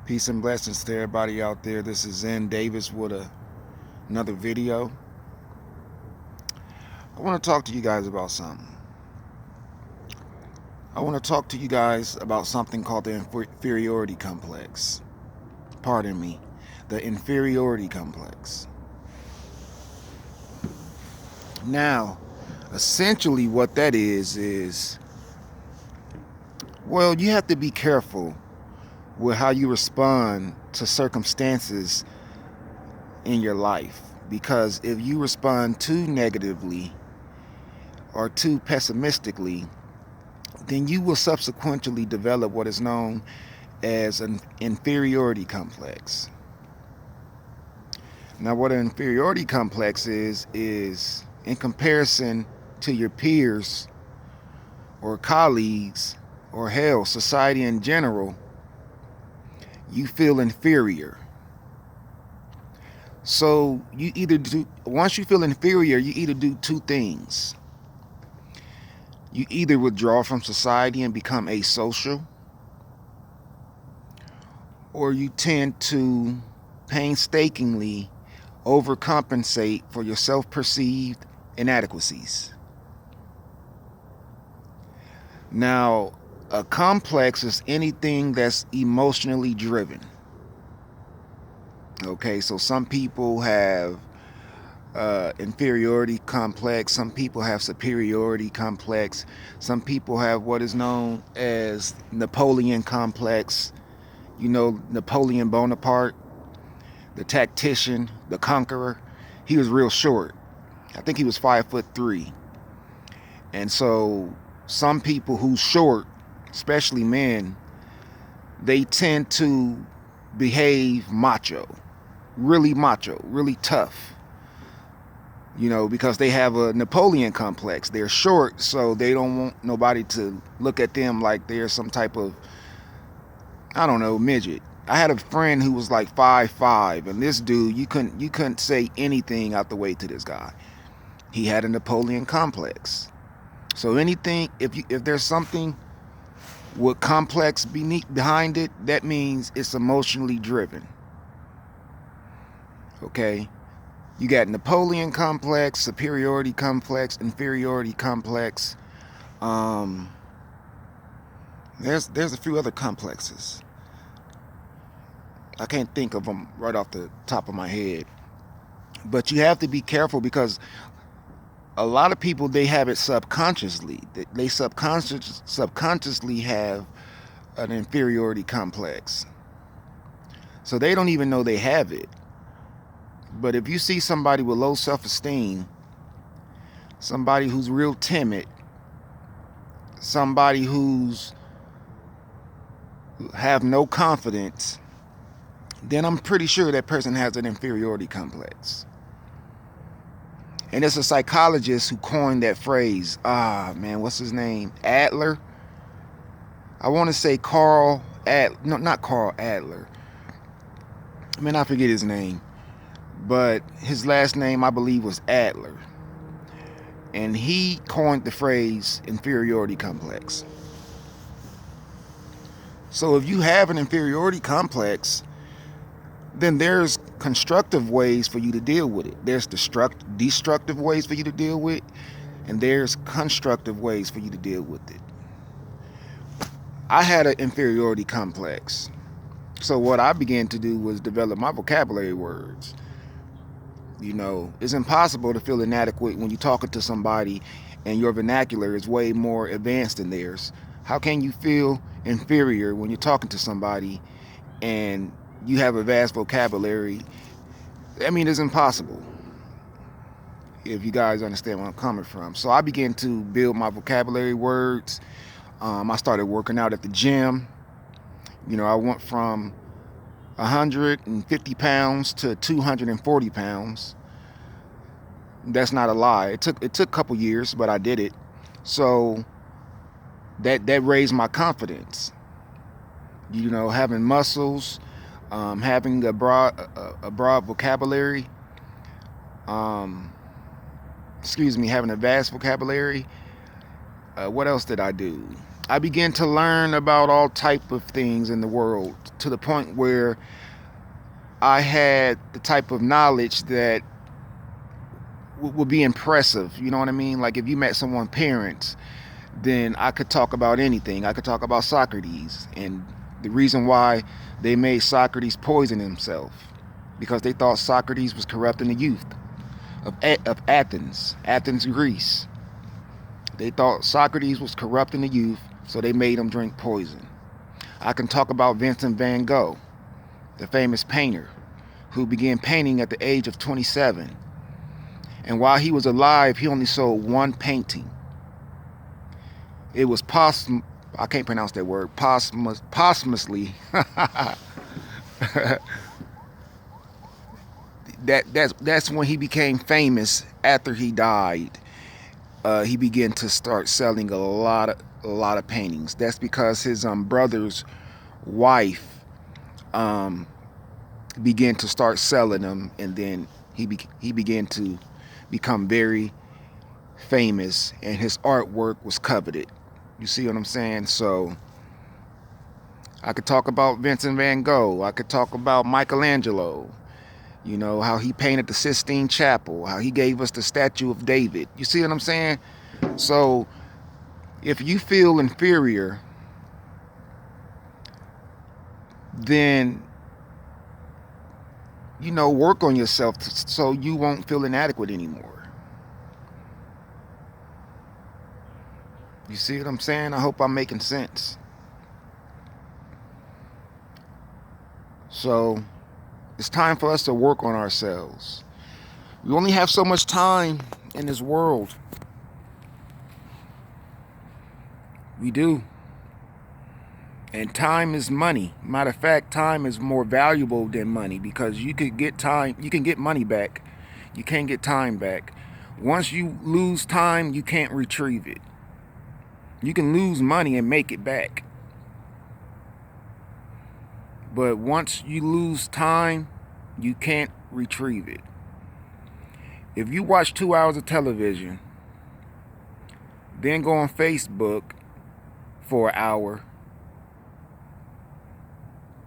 Peace and blessings to everybody out there. This is Zen Davis with another video. I want to talk to you guys about something. I want to talk to you guys about something called the inferiority complex. Pardon me, the inferiority complex. Now, essentially what that is, well, you have to be careful with how you respond to circumstances in your life, because if you respond too negatively or too pessimistically, then you will subsequently develop what is known as an inferiority complex. Now, what an inferiority complex is in comparison to your peers or colleagues or hell, society in general, you feel inferior. So you either do, once you feel inferior, you either do two things. You either withdraw from society and become asocial, or you tend to painstakingly overcompensate for your self-perceived inadequacies. Now, a complex is anything that's emotionally driven. Okay, so some people have inferiority complex, some people have superiority complex, some people have what is known as Napoleon complex. You know, Napoleon Bonaparte, the tactician, the conqueror. He was real short. I think he was 5'3". And so some people who's short, especially men, they tend to behave macho, really tough. You know, because they have a Napoleon complex. They're short, so they don't want nobody to look at them like they're some type of, I don't know, midget. I had a friend who was like 5'5", and this dude, you couldn't say anything out the way to this guy. He had a Napoleon complex. So anything, if there's something with complex behind it, that means it's emotionally driven. Okay? You got Napoleon complex, superiority complex, inferiority complex. There's a few other complexes. I can't think of them right off the top of my head. But you have to be careful, because a lot of people, they have it subconsciously. They subconsciously have an inferiority complex. So they don't even know they have it. But if you see somebody with low self-esteem, somebody who's real timid, somebody who's have no confidence, then I'm pretty sure that person has an inferiority complex. And it's a psychologist who coined that phrase. What's his name? Adler? I want to say Carl no, not Carl Adler. I forget his name. But his last name, I believe, was Adler. And he coined the phrase inferiority complex. So if you have an inferiority complex, then there's constructive ways for you to deal with it. There's destructive ways for you to deal with, and there's constructive ways for you to deal with it. I had an inferiority complex. So what I began to do was develop my vocabulary words. You know, it's impossible to feel inadequate when you're talking to somebody and your vernacular is way more advanced than theirs. How can you feel inferior when you're talking to somebody and you have a vast vocabulary? It's impossible, if you guys understand where I'm coming from. So I began to build my vocabulary words. I started working out at the gym. You know, I went from 150 pounds to 240 pounds. That's not a lie. It took a couple years, but I did it. So that raised my confidence. You know, having muscles, having a broad vocabulary, having a vast vocabulary. What else did I do? I began to learn about all type of things in the world to the point where I had the type of knowledge that would be impressive. You know what I mean? Like if you met someone's parents, then I could talk about anything. I could talk about Socrates and the reason why they made Socrates poison himself, because they thought Socrates was corrupting the youth of Athens, Greece. They thought Socrates was corrupting the youth, so they made him drink poison. I can talk about Vincent van Gogh, the famous painter, who began painting at the age of 27. And while he was alive, he only sold one painting. It was I can't pronounce that word, posthumously. That's when he became famous. After he died, he began to start selling a lot of paintings. That's because his brother's wife began to start selling them, and then he began to become very famous, and his artwork was coveted. You see what I'm saying? So I could talk about Vincent van Gogh. I could talk about Michelangelo. You know, how he painted the Sistine Chapel, how he gave us the Statue of David. You see what I'm saying? So if you feel inferior, then, you know, work on yourself so you won't feel inadequate anymore. You see what I'm saying? I hope I'm making sense. So it's time for us to work on ourselves. We only have so much time in this world. We do. And time is money. Matter of fact, time is more valuable than money, because you can get money back. You can't get time back. Once you lose time, you can't retrieve it. You can lose money and make it back. But once you lose time, you can't retrieve it. If you watch 2 hours of television, then go on Facebook for an hour,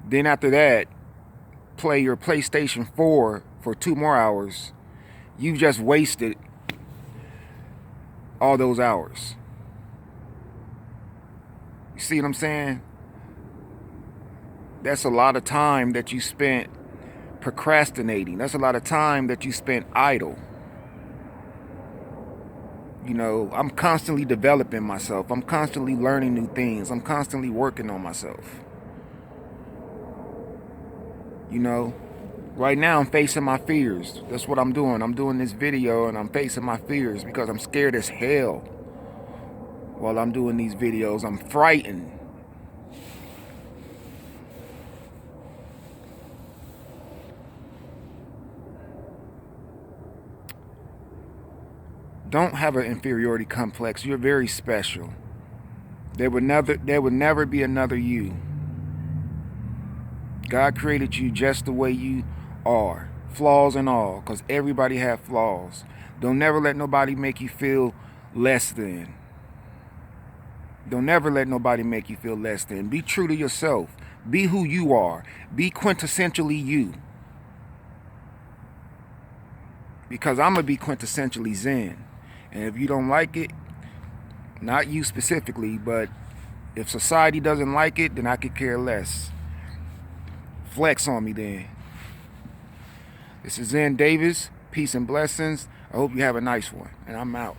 then after that, play your PlayStation 4 for 2 more hours, you just wasted all those hours. You see what I'm saying? That's a lot of time that you spent procrastinating. That's a lot of time that you spent idle. You know, I'm constantly developing myself. I'm constantly learning new things. I'm constantly working on myself. You know, right now I'm facing my fears. That's what I'm doing. I'm doing this video and I'm facing my fears because I'm scared as hell while I'm doing these videos. I'm frightened. Don't have an inferiority complex. You're very special. There would never be another you. God created you just the way you are, flaws and all, because everybody have flaws. Don't never let nobody make you feel less than. Don't never let nobody make you feel less than. Be true to yourself. Be who you are. Be quintessentially you. Because I'm going to be quintessentially Zen. And if you don't like it, not you specifically, but if society doesn't like it, then I could care less. Flex on me then. This is Zen Davis. Peace and blessings. I hope you have a nice one. And I'm out.